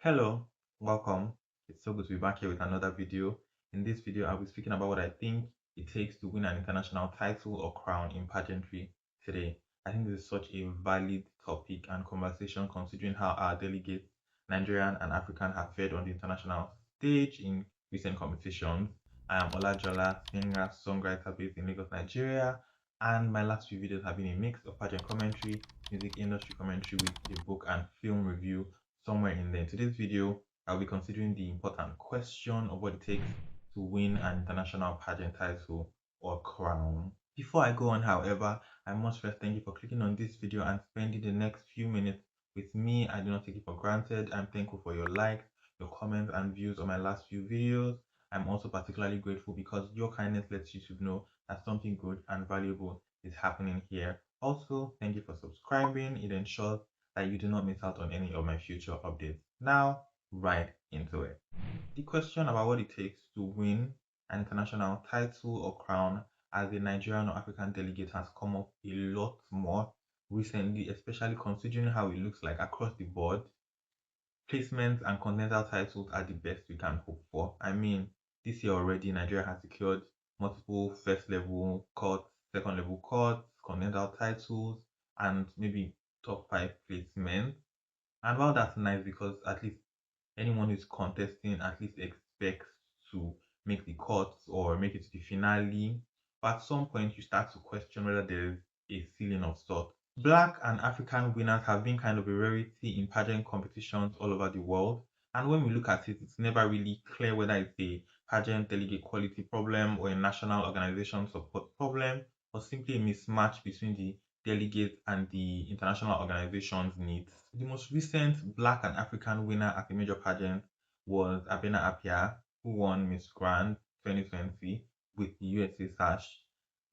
Hello, welcome. It's so good to be back here with another video. In this video, I'll be speaking about what I think it takes to win an international title or crown in pageantry today. I think this is such a valid topic and conversation considering how our delegates, Nigerian and African, have fared on the international stage in recent competitions. I am Ola Jola, singer, songwriter based in Lagos, Nigeria, and my last few videos have been a mix of pageant commentary, music industry commentary with a book and film review somewhere in there. In today's video, I'll be considering the important question of what it takes to win an international pageant title or crown. Before I go on, however, I must first thank you for clicking on this video and spending the next few minutes with me. I do not take it for granted. I'm thankful for your likes, your comments, and views on my last few videos. I'm also particularly grateful because your kindness lets YouTube know that something good and valuable is happening here. Also, thank you for subscribing. It ensures that you do not miss out on any of my future updates. Now, right into it. The question about what it takes to win an international title or crown as a Nigerian or African delegate has come up a lot more recently, especially considering how it looks like across the board. Placements and continental titles are the best we can hope for. I mean, this year already, Nigeria has secured multiple first level courts, second level courts, continental titles, and maybe top five placements. And while that's nice because at least anyone who's contesting at least expects to make the cuts or make it to the finale. But at some point, you start to question whether there's a ceiling of sorts. Black and African winners have been kind of a rarity in pageant competitions all over the world. And when we look at it, it's never really clear whether it's a pageant delegate quality problem or a national organization support problem or simply a mismatch between the delegates and the international organization's needs. The most recent Black and African winner at a major pageant was Abena Appiah, who won Miss Grand 2020 with the USA sash.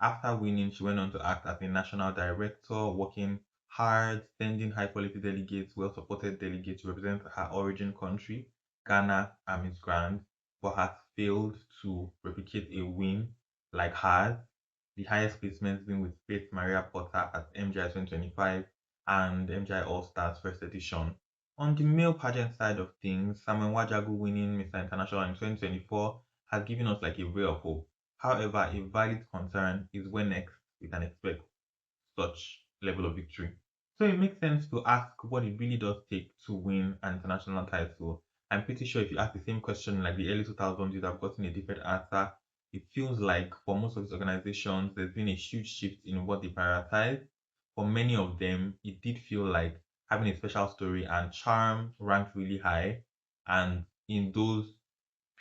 After winning, she went on to act as a national director, working hard, sending high quality delegates, well supported delegates to represent her origin country, Ghana, and Miss Grand, but has failed to replicate a win like hers. The highest placements being with Faith Maria Potter at MGI 2025 and MGI All Stars First Edition. On the male pageant side of things, Samuel Wajagu winning Mr. International in 2024 has given us like a ray of hope. However, a valid concern is when next we can expect such level of victory. So it makes sense to ask what it really does take to win an international title. I'm pretty sure if you ask the same question in like the early 2000s, you'd have gotten a different answer. It feels like for most of these organizations, there's been a huge shift in what they prioritize. For many of them, it did feel like having a special story and charm ranked really high. And in those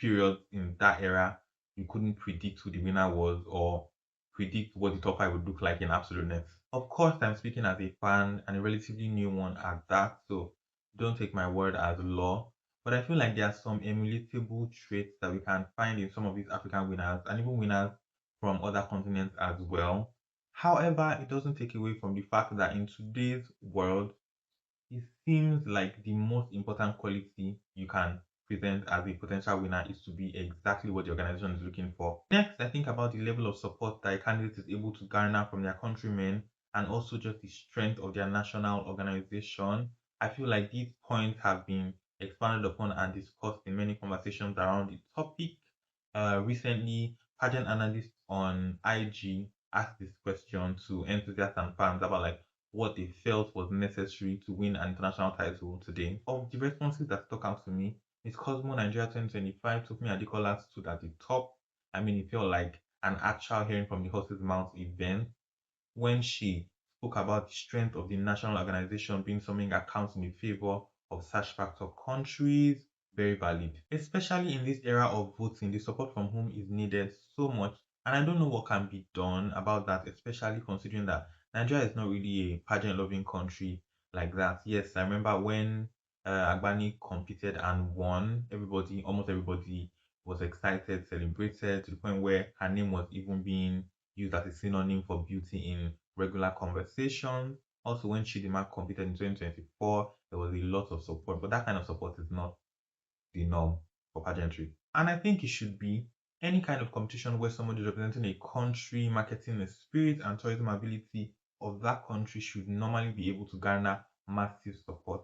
periods in that era, you couldn't predict who the winner was or predict what the top five would look like in absoluteness. Of course, I'm speaking as a fan and a relatively new one at that, so don't take my word as law. But I feel like there are some emulatable traits that we can find in some of these African winners and even winners from other continents as well. However, it doesn't take away from the fact that in today's world, it seems like the most important quality you can present as a potential winner is to be exactly what the organization is looking for. Next, I think about the level of support that a candidate is able to garner from their countrymen and also just the strength of their national organization. I feel like these points have been expanded upon and discussed in many conversations around the topic. Recently, pageant analysts on IG asked this question to enthusiasts and fans about like what they felt was necessary to win an international title today. Of the responses that stuck out to me, Miss Cosmo Nigeria 2025 took me Adekola stood at the top. I mean, it felt like an actual hearing from the horse's mouth event when she spoke about the strength of the national organization being something that counts in favor of such factor countries. Very valid, especially in this era of voting. The support from whom is needed so much, and I don't know what can be done about that, especially considering that Nigeria is not really a pageant loving country like that. Yes, I remember when Agbani competed and won, everybody, almost everybody, was excited, celebrated to the point where her name was even being used as a synonym for beauty in regular conversations. Also, when Chidinma competed in 2024, there was a lot of support, but that kind of support is not the norm for pageantry. And I think it should be any kind of competition where somebody is representing a country, marketing the spirit and tourism ability of that country should normally be able to garner massive support.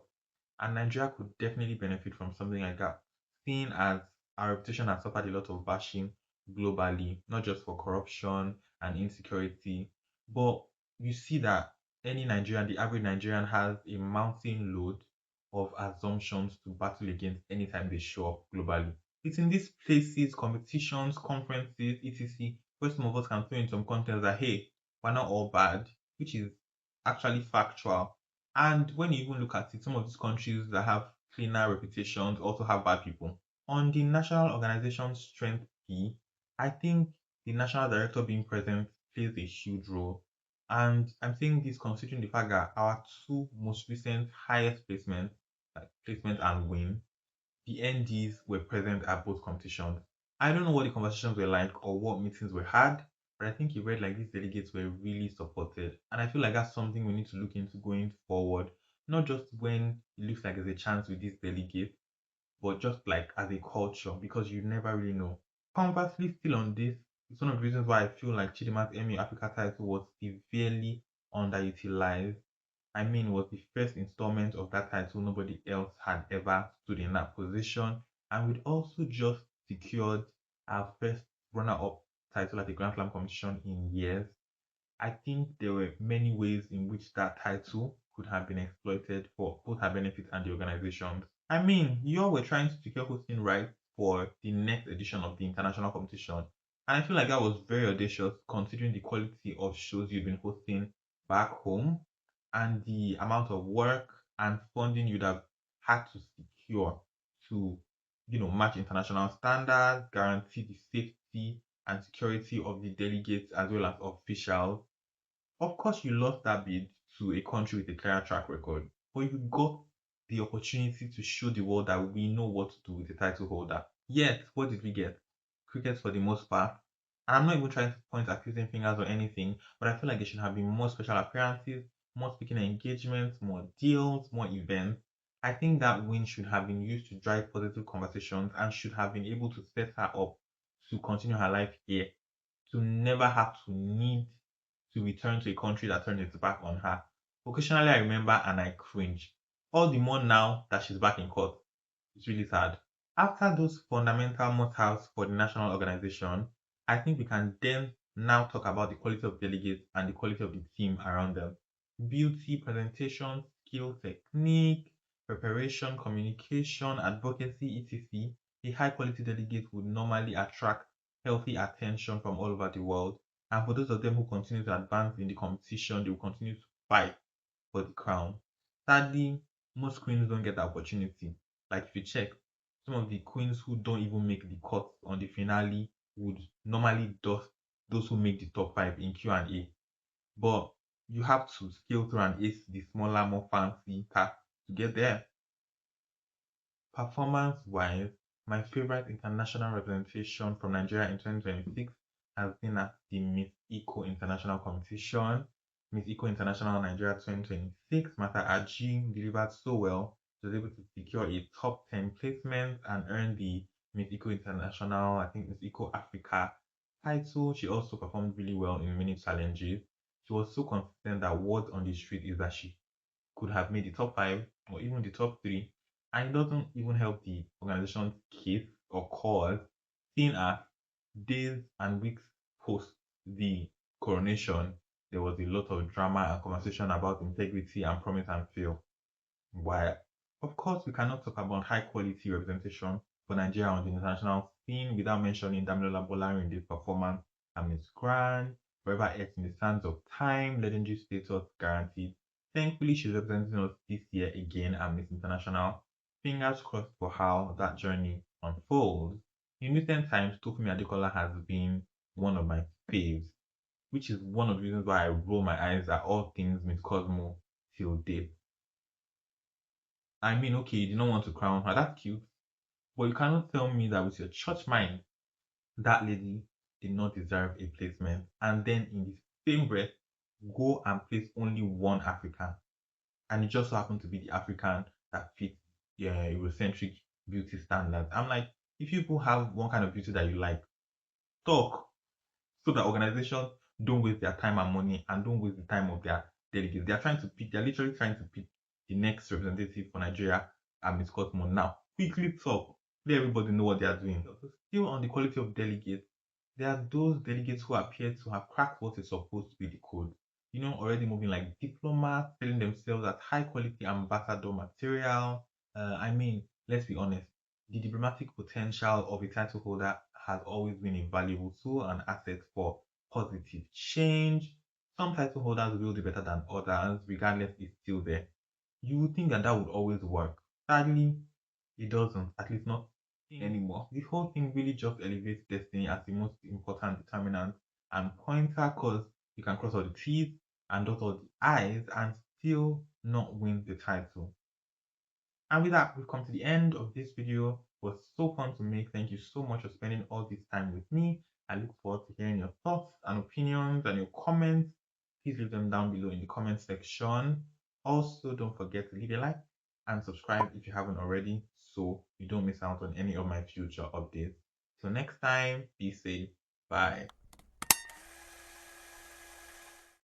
And Nigeria could definitely benefit from something like that, seeing as our reputation has suffered a lot of bashing globally, not just for corruption and insecurity, but you see that any Nigerian, the average Nigerian, has a mountain load of assumptions to battle against anytime they show up globally. It's in these places, competitions, conferences, etc., where some of us can throw in some content that, hey, we're not all bad, which is actually factual. And when you even look at it, some of these countries that have cleaner reputations also have bad people. On the national organization strength key, I think the national director being present plays a huge role. And I'm saying this considering the fact that our two most recent highest placements, like placement and win, the NDs were present at both competitions. I don't know what the conversations were like or what meetings were had, but I think it read like these delegates were really supported. And I feel like that's something we need to look into going forward, not just when it looks like there's a chance with these delegates, but just like as a culture, because you never really know. Conversely, still on this, it's one of the reasons why I feel like Chidima's Emmy Africa title was severely underutilized. I mean, it was the first installment of that title. Nobody else had ever stood in that position. And we'd also just secured our first runner up title at the Grand Slam competition in years. I think there were many ways in which that title could have been exploited for both our benefit and the organizations. I mean, you all were trying to secure hosting rights for the next edition of the international competition. And I feel like that was very audacious considering the quality of shows you've been hosting back home and the amount of work and funding you'd have had to secure to, match international standards, guarantee the safety and security of the delegates as well as officials. Of course, you lost that bid to a country with a clear track record, but you got the opportunity to show the world that we know what to do with the title holder. Yet, what did we get? Cricket for the most part. And I'm not even trying to point accusing fingers or anything, but I feel like there should have been more special appearances, more speaking engagements, more deals, more events. I think that win should have been used to drive positive conversations and should have been able to set her up to continue her life here, to never have to need to return to a country that turned its back on her. Occasionally, I remember and I cringe. All the more now that she's back in court. It's really sad. After those fundamental must-haves for the national organization, I think we can then now talk about the quality of delegates and the quality of the team around them. Beauty, presentation, skill, technique, preparation, communication, advocacy, etc. A high-quality delegate would normally attract healthy attention from all over the world. And for those of them who continue to advance in the competition, they will continue to fight for the crown. Sadly, most queens don't get the opportunity. Like if you check, some of the queens who don't even make the cut on the finale would normally dust those who make the top five in Q&A. But you have to scale through and ace the smaller, more fancy tasks to get there. Performance-wise, my favorite international representation from Nigeria in 2026 has been at the Miss Eco International Competition. Miss Eco International Nigeria 2026, Mata Aji delivered so well. She was able to secure a top 10 placement and earn the Miss Eco International, I think Miss Eco Africa title. She also performed really well in many challenges. She was so consistent that word on the street is that she could have made the top five or even the top three. And it doesn't even help the organization's case or cause, seeing as days and weeks post the coronation, there was a lot of drama and conversation about integrity and promise and fail. While, of course, we cannot talk about high quality representation for Nigeria on the international scene without mentioning Damilola Bolarinde's performance at Miss Grand, forever etched in the sands of time, legendary status guaranteed. Thankfully, she's representing us this year again at Miss International. Fingers crossed for how that journey unfolds. In recent times, Tofumi Adekola has been one of my faves, which is one of the reasons why I roll my eyes at all things Miss Cosmo till date. I mean, okay, you did not want to crown her. That's cute. But you cannot tell me that with your church mind, that lady did not deserve a placement. And then in the same breath, go and place only one African. And it just so happened to be the African that fits Eurocentric beauty standards. I'm like, if you people have one kind of beauty that you like, talk so that organizations don't waste their time and money and don't waste the time of their delegates. They're literally trying to pick the next representative for Nigeria and Miss Cosmo. Now, quickly talk. Let everybody know what they are doing. Still on the quality of delegates, there are those delegates who appear to have cracked what is supposed to be the code. Already moving like diplomats, selling themselves as high quality ambassador material. Let's be honest, the diplomatic potential of a title holder has always been a valuable tool and asset for positive change. Some title holders will do better than others, regardless, it's still there. You would think that that would always work. Sadly, it doesn't, at least not anymore. The whole thing really just elevates destiny as the most important determinant and pointer because you can cross all the T's and dot all the I's and still not win the title. And with that, we've come to the end of this video. It was so fun to make. Thank you so much for spending all this time with me. I look forward to hearing your thoughts and opinions and your comments. Please leave them down below in the comment section. Also, don't forget to leave a like and subscribe if you haven't already so you don't miss out on any of my future updates. Till next time, be safe. Bye.